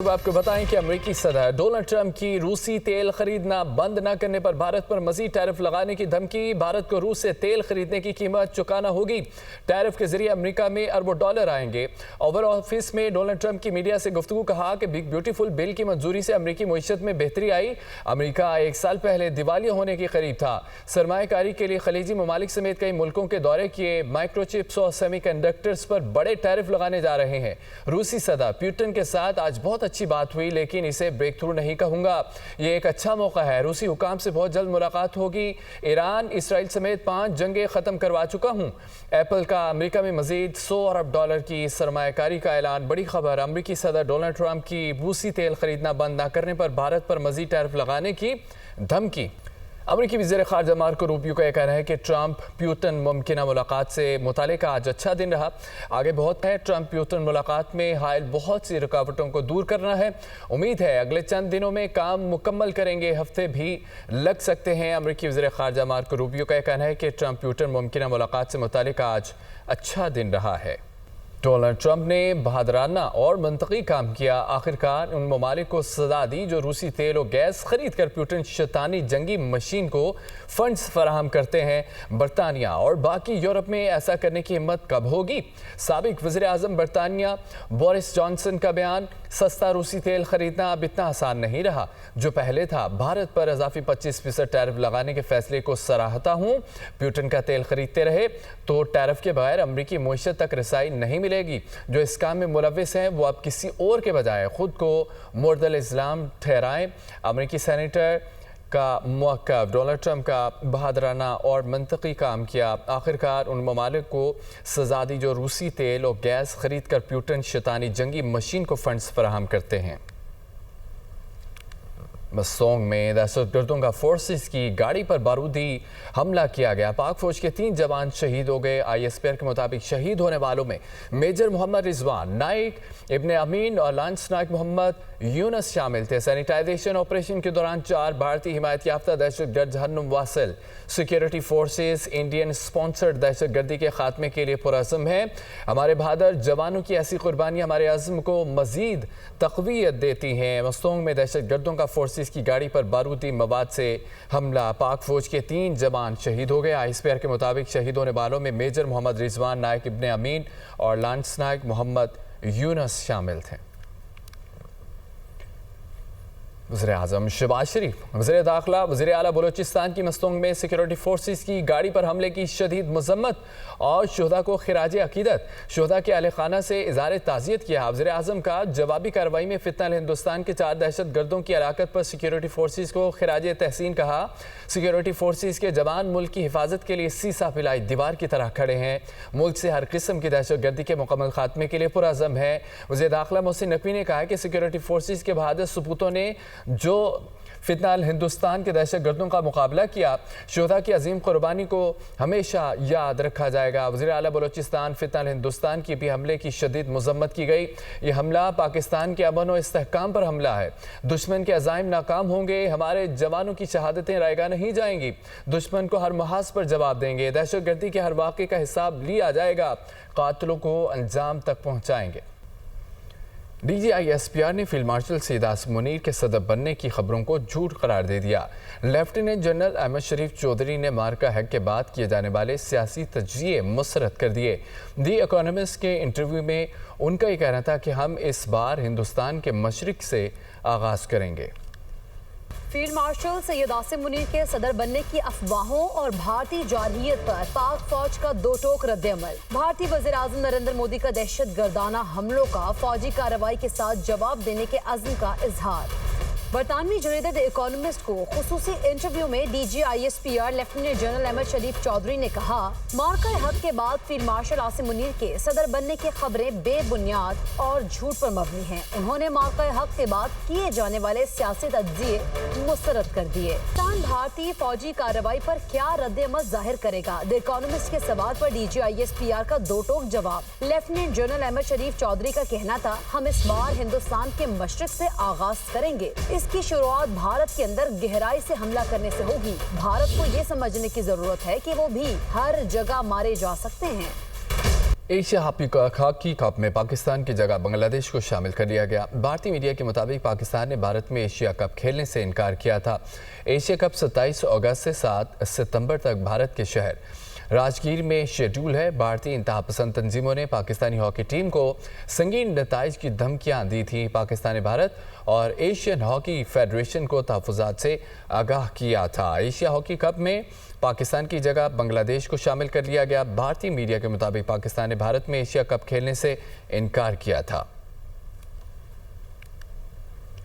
آپ کو بتائیں کہ امریکی صدر ڈونلڈ ٹرمپ کی روسی تیل خریدنا بند نہ کرنے پر بھارت پر مزید ٹیرف لگانے کی دھمکی۔ بھارت کو روس سے تیل خریدنے کی قیمت چکانا ہوگی۔ ٹیرف کے ذریعے امریکہ میں اربوں ڈالر آئیں گے۔ اوول آفس میں ڈونلڈ ٹرمپ کی میڈیا سے گفتگو کہا کہ بگ بیوٹیفل بل کی منظوری سے امریکی معیشت میں بہتری آئی۔ امریکہ ایک سال پہلے دیوالیہ ہونے کے قریب تھا۔ سرمایہ کاری کے لیے خلیجی ممالک سمیت کئی ملکوں کے دورے کیے۔ مائکرو چپس اور سیمی کنڈکٹرز پر بڑے ٹیرف لگانے جا رہے ہیں۔ روسی صدر پیوٹن کے ساتھ آج بہت اچھی بات ہوئی، لیکن اسے بریک تھرو نہیں کہوں گا۔ یہ ایک اچھا موقع ہے۔ روسی حکام سے بہت جلد ملاقات ہوگی۔ ایران، اسرائیل سمیت 5 جنگیں ختم کروا چکا ہوں۔ ایپل کا امریکہ میں مزید 100 ارب ڈالر کی سرمایہ کاری کا اعلان۔ بڑی خبر، امریکی صدر ڈونلڈ ٹرمپ کی روسی تیل خریدنا بند نہ کرنے پر بھارت پر مزید ٹیرف لگانے کی دھمکی۔ امریکی وزیر خارجہ مارکو روبیو کا یہ کہنا ہے کہ ٹرمپ پیوٹن ممکنہ ملاقات سے متعلق آج اچھا دن رہا۔ آگے بہت ہے۔ ٹرمپ پیوٹن ملاقات میں حائل بہت سی رکاوٹوں کو دور کرنا ہے۔ امید ہے اگلے چند دنوں میں کام مکمل کریں گے، ہفتے بھی لگ سکتے ہیں۔ امریکی وزیر خارجہ مارکو روبیو کا یہ کہنا ہے کہ ٹرمپ پیوٹن ممکنہ ملاقات سے متعلق آج اچھا دن رہا ہے۔ ڈونلڈ ٹرمپ نے بہادرانہ اور منطقی کام کیا۔ آخرکار ان ممالک کو سزا دی جو روسی تیل و گیس خرید کر پیوٹن شیطانی جنگی مشین کو فنڈز فراہم کرتے ہیں۔ برطانیہ اور باقی یورپ میں ایسا کرنے کی ہمت کب ہوگی؟ سابق وزیر اعظم برطانیہ بورس جانسن کا بیان، سستا روسی تیل خریدنا اب اتنا آسان نہیں رہا جو پہلے تھا۔ بھارت پر اضافی 25% ٹیرف لگانے کے فیصلے کو سراہتا ہوں۔ پیوٹن کا تیل خریدتے رہے تو ٹیرف کے بغیر امریکی معیشت تک رسائی نہیں ملے گی۔ جو اس کام میں ملوث ہیں وہ اب کسی اور کے بجائے خود کو مرد الاسلام ٹھہرائیں۔ امریکی سینیٹر کا موقف، ڈونلڈ ٹرمپ کا بہادرانہ اور منطقی کام کیا۔ آخرکار ان ممالک کو سزا دی جو روسی تیل اور گیس خرید کر پیوٹن شیطانی جنگی مشین کو فنڈز فراہم کرتے ہیں۔ مسونگ میں دہشت گردوں کا فورسز کی گاڑی پر بارودی حملہ کیا گیا۔ پاک فوج کے 3 جوان شہید ہو گئے۔ ISPR کے مطابق شہید ہونے والوں میں میجر محمد رضوان، نائک ابن امین اور لانس نائک محمد یونس شامل تھے۔ سینیٹائزیشن آپریشن کے دوران 4 بھارتی حمایت یافتہ دہشت گرد جہنم واصل۔ سیکیورٹی فورسز انڈین سپانسرڈ دہشت گردی کے خاتمے کے لیے پرعزم ہیں۔ ہمارے بہادر جوانوں کی ایسی قربانی ہمارے عزم کو مزید تقویت دیتی ہیں۔ مسونگ میں دہشت گردوں کا فورسز کی گاڑی پر بارودی مواد سے حملہ، پاک فوج کے 3 جوان شہید ہو گئے۔ ISPR کے مطابق شہید ہونے والوں میں میجر محمد رضوان، نائک ابن امین اور لانس نائک محمد یونس شامل تھے۔ وزیر اعظم شہباز شریف، وزیر داخلہ، وزیر اعلیٰ بلوچستان کی مسونگ میں سیکیورٹی فورسز کی گاڑی پر حملے کی شدید مذمت اور شہداء کو خراج عقیدت، شہداء کے اہل خانہ سے اظہار تعزیت کیا۔ وزیر اعظم کا جوابی کارروائی میں فتنہ ہندوستان کے 4 دہشت گردوں کی ہلاکت پر سیکیورٹی فورسز کو خراج تحسین کہا۔ سیکیورٹی فورسز کے جوان ملک کی حفاظت کے لیے سیسا پھیلائی دیوار کی طرح کھڑے ہیں، ملک سے ہر قسم کی دہشت گردی کے مکمل خاتمے کے لیے پرعزم ہے۔ وزیر داخلہ محسن نقوی نے کہا کہ سیکیورٹی فورسز کے بہادر سپوتوں نے جو فتنہ ہندوستان کے دہشت گردوں کا مقابلہ کیا، شہداء کی عظیم قربانی کو ہمیشہ یاد رکھا جائے گا۔ وزیر اعلیٰ بلوچستان، فتنہ ہندوستان کی بھی حملے کی شدید مذمت کی گئی۔ یہ حملہ پاکستان کے امن و استحکام پر حملہ ہے۔ دشمن کے عزائم ناکام ہوں گے، ہمارے جوانوں کی شہادتیں رائے گاہ نہیں جائیں گی۔ دشمن کو ہر محاذ پر جواب دیں گے۔ دہشت گردی کے ہر واقعے کا حساب لیا جائے گا، قاتلوں کو انجام تک پہنچائیں گے۔ DG ISPR نے فیلڈ مارشل سید عاصم منیر کے صدر بننے کی خبروں کو جھوٹ قرار دے دیا۔ لیفٹیننٹ جنرل احمد شریف چودھری نے مارکا ہیک کے بعد کیے جانے والے سیاسی تجزیے مسترد کر دیے۔ دی اکانومسٹ کے انٹرویو میں ان کا یہ کہنا تھا کہ ہم اس بار ہندوستان کے مشرق سے آغاز کریں گے۔ فیلڈ مارشل سید عاصم منیر کے صدر بننے کی افواہوں اور بھارتی جارحیت پر پاک فوج کا 2 ٹوک رد عمل۔ بھارتی وزیر اعظم نریندر مودی کا دہشت گردانہ حملوں کا فوجی کارروائی کے ساتھ جواب دینے کے عزم کا اظہار۔ برطانوی جریدہ دی اکانومسٹ کو خصوصی انٹرویو میں DG ISPR lieutenant general Ahmed Sharif Chaudhry نے کہا، مارکہ حق کے بعد فیلڈ مارشل عاصم منیر کے صدر بننے کی خبریں بے بنیاد اور جھوٹ پر مبنی ہیں۔ انہوں نے مارکہ حق کے بعد کیے جانے والے سیاسی تجزیے مسترد کر دیے۔ بھارتی فوجی کارروائی پر کیا رد عمل ظاہر کرے گا؟ دی اکانومسٹ کے سوال پر DG ISPR کا 2 ٹوک جواب۔ لیفٹیننٹ جنرل احمد شریف چودھری کا کہنا تھا، ہم اس بار ہندوستان کے مشرق سے آغاز کریں گے۔ اس کی شروعات بھارت کے اندر گہرائی سے حملہ کرنے سے ہوگی۔ بھارت کو یہ سمجھنے کی ضرورت ہے کہ وہ بھی ہر جگہ مارے جا سکتے ہیں۔ एशिया हॉकी कप में पाकिस्तान की जगह बांग्लादेश को शामिल कर लिया गया। भारतीय मीडिया के मुताबिक पाकिस्तान ने भारत में एशिया कप खेलने से इनकार किया था। एशिया कप 27 अगस्त से 7 सितंबर तक भारत के शहर राजगीर में शेड्यूल है। भारतीय इंतहा पसंद तंजीमों ने पाकिस्तानी हॉकी टीम को संगीन नताइज की धमकियां दी थी। पाकिस्तान ने भारत और एशियन हॉकी फेडरेशन को तहफ़्फ़ुज़ात से आगाह किया था। एशिया हॉकी कप में पाकिस्तान की जगह बांग्लादेश को शामिल कर लिया गया। भारतीय मीडिया के मुताबिक पाकिस्तान ने भारत में एशिया कप खेलने से इनकार किया था।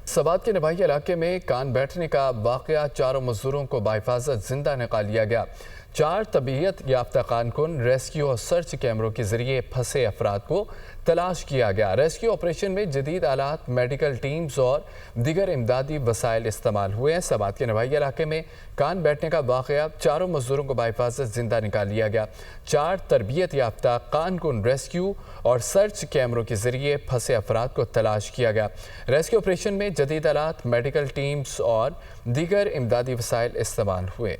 सवात के नवाही इलाके में कान बैठने का वाक़या, 4 मजदूरों को बाहिफाजत जिंदा निकाल लिया गया। 4 तबीयत याफ्ता कारकुन रेस्क्यू और सर्च कैमरों के जरिए फंसे अफराद को तलाश किया गया। रेस्क्यू ऑपरेशन में जदीद आलात, मेडिकल टीम्स और दीगर इमदादी वसाइल इस्तेमाल हुए हैं। सवात के नवाही इलाके में कान बैठने का वाक़या, 4 मजदूरों को बाहिफाजत जिंदा निकाल लिया गया। 4 तरबियत याफ्ता कारकुन रेस्क्यू और सर्च कैमरों के जरिए फंसे अफराद को तलाश किया गया। रेस्क्यू ऑपरेशन में जदीद आलात, मेडिकल टीम्स और दीगर इमदादी वसाइल इस्तेमाल हुए।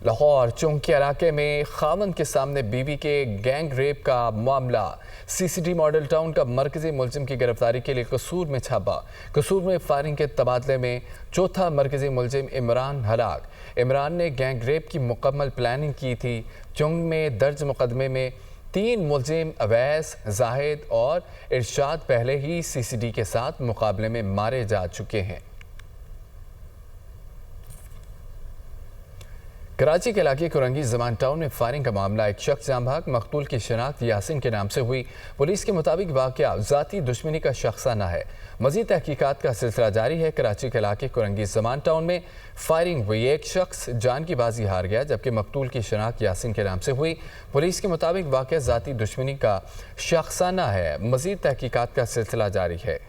लाहौर चौंकी इलाके में खामन के सामने बीवी के गैंग रेप का मामला। सीसीडी मॉडल टाउन का मरकजी मुलजिम की गिरफ्तारी के लिए कसूर में छापा। कसूर में फायरिंग के तबादले में चौथा मरकजी मुलजिम इमरान हलाक। इमरान ने गैंग रेप की मुकम्मल प्लानिंग की थी। चौंग में दर्ज मुकदमे में 3 मुलजिम अवैस, जाहिद और इरशाद पहले ही सीसीडी के साथ मुकाबले में मारे जा चुके हैं। कराची के इलाके कुरंगी जमान टाउन में फायरिंग का मामला, एक शख्स जाम भाग। मकतूल की शनाख्त यासिन के नाम से हुई। पुलिस के मुताबिक वाक़या ज़ाती दुश्मनी का शख्साना है। मज़ीद तहकीकात का सिलसिला जारी है। कराची के इलाके कुरंगी जमान टाउन में फायरिंग हुई। एक शख्स जान की बाजी हार गया, जबकि मकतूल की शनाख्त यासिन के नाम से हुई। पुलिस के मुताबिक वाक़या ज़ाती दुश्मनी का शख्साना है। मज़ीद तहकीकात का सिलसिला जारी है।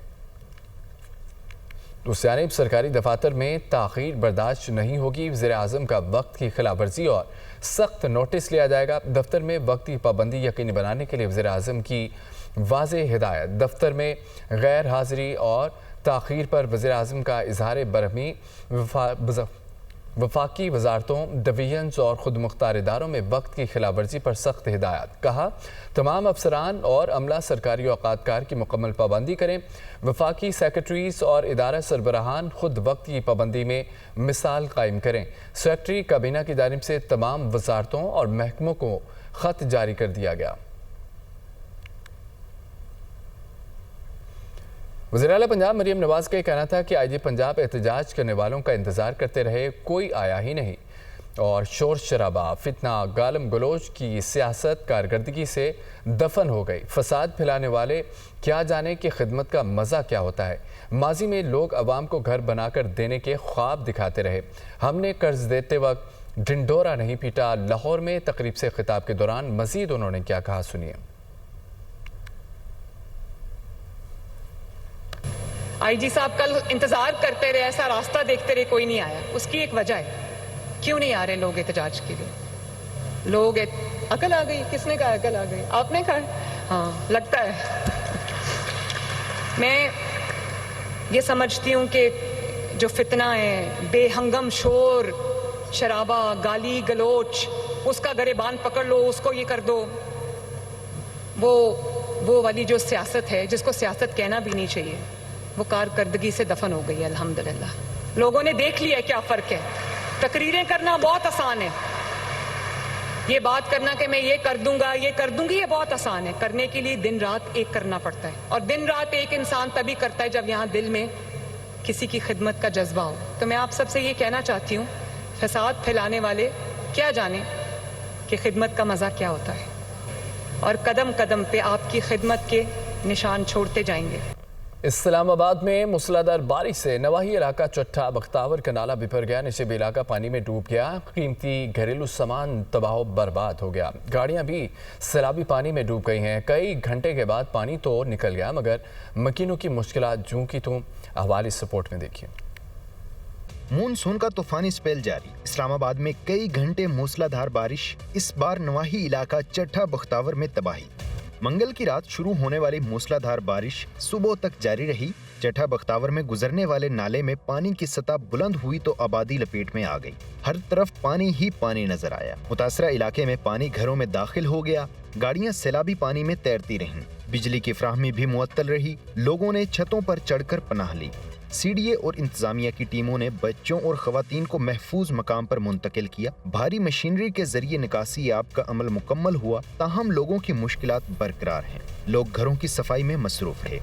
दूसरी जानिब सरकारी दफातर में ताख़ीर बर्दाश्त नहीं होगी। वज़ीर-ए-आज़म का वक्त की खिलाफ वर्जी और सख्त नोटिस लिया जाएगा। दफ्तर में वक्त की पाबंदी यकीनी बनाने के लिए वज़ीर-ए-आज़म की वाज़ेह हिदायत। दफ्तर में गैर हाज़िरी और ताख़ीर पर वज़ीर-ए-आज़म का इज़हार बरहमी। वफाकी वजारतों, डिवीजन्स और खुद मुख्तार इदारों में वक्त की खिलाफ वर्जी पर सख्त हिदायत। कहा, तमाम अफसरान और अमला सरकारी औकातकार की मुकम्मल पाबंदी करें। वफाकी सेक्रेटरीज और इदारा सरबराहान खुद वक्त की पाबंदी में मिसाल कायम करें। सेक्रेटरी काबीना की जानिब से तमाम वजारतों और महकमों को ख़त जारी कर दिया गया। वज़ीर आला पंजाब मरियम नवाज का कहना था कि IG पंजाब एहतजाज करने वालों का इंतज़ार करते रहे, कोई आया ही नहीं और शोर शराबा, फितना, गालम गलोच की सियासत कारकर्दगी से दफन हो गई। फसाद फैलाने वाले क्या जाने कि खिदमत का मज़ा क्या होता है। माजी में लोग अवाम को घर बनाकर देने के ख्वाब दिखाते रहे। हमने कर्ज देते वक्त ढिंढोरा नहीं पीटा। लाहौर में तकरीब से खिताब के दौरान मज़ीद उन्होंने क्या कहा, सुनिए। IG साहब कल इंतजार करते रहे, ऐसा रास्ता देखते रहे, कोई नहीं आया। उसकी एक वजह है, क्यों नहीं आ रहे लोग एहतजाज के लिए। लोग अकल आ गई। किसने कहा अकल आ गई? आपने कहा? हाँ, लगता है। मैं ये समझती हूँ कि जो फितना है, बेहंगम शोर शराबा, गाली गलोच, उसका गरेबान पकड़ लो, उसको ये कर दो, वो वाली जो सियासत है, जिसको सियासत कहना भी नहीं चाहिए, वो कारकर्दगी से दफन हो गई है अल्हम्दुलिल्लाह। लोगों ने देख लिया क्या फ़र्क है। तकरीरें करना बहुत आसान है। ये बात करना कि मैं ये कर दूंगा, ये कर दूंगी, ये बहुत आसान है। करने के लिए दिन रात एक करना पड़ता है, और दिन रात एक इंसान तभी करता है जब यहाँ दिल में किसी की खिदमत का जज्बा हो। तो मैं आप सबसे ये कहना चाहती हूँ, फसाद फैलाने वाले क्या जाने कि खिदमत का मज़ा क्या होता है, और कदम कदम पे आपकी खिदमत के निशान छोड़ते जाएंगे। इस्लामाबाद में मूसलाधार बारिश से नवाही इलाका चट्टा बख्तावर का नाला बिफर गया। निचले इलाका पानी में डूब गया। कीमती घरेलू सामान तबाह बर्बाद हो गया। गाड़ियां भी सैलाबी पानी में डूब गई हैं। कई घंटे के बाद पानी तो निकल गया, मगर मकीनों की मुश्किलात जूं की तूं। अहवाल इस रिपोर्ट में देखिए। मानसून का तूफानी स्पेल जारी। इस्लामाबाद में कई घंटे मूसलाधार बारिश। इस बार नवाही इलाका चट्टा बख्तावर में तबाही। मंगल की रात शुरू होने वाली मूसलाधार बारिश सुबह तक जारी रही। चट्टा बख्तावर में गुजरने वाले नाले में पानी की सतह बुलंद हुई तो आबादी लपेट में आ गई। हर तरफ पानी ही पानी नजर आया। मुतासरा इलाके में पानी घरों में दाखिल हो गया। गाड़ियां सैलाबी पानी में तैरती रहीं। बिजली की फ्राहमी भी मुअत्तल रही। लोगों ने छतों पर चढ़कर पनाह ली। सीडीए और इंतजामिया की टीमों ने बच्चों और खवातीन को महफूज मकाम पर मुंतकिल किया। भारी मशीनरी के जरिए निकासी आब का अमल मुकम्मल हुआ, ताहम लोगों की मुश्किलात बरकरार हैं। लोग घरों की सफाई में मसरूफ रहे।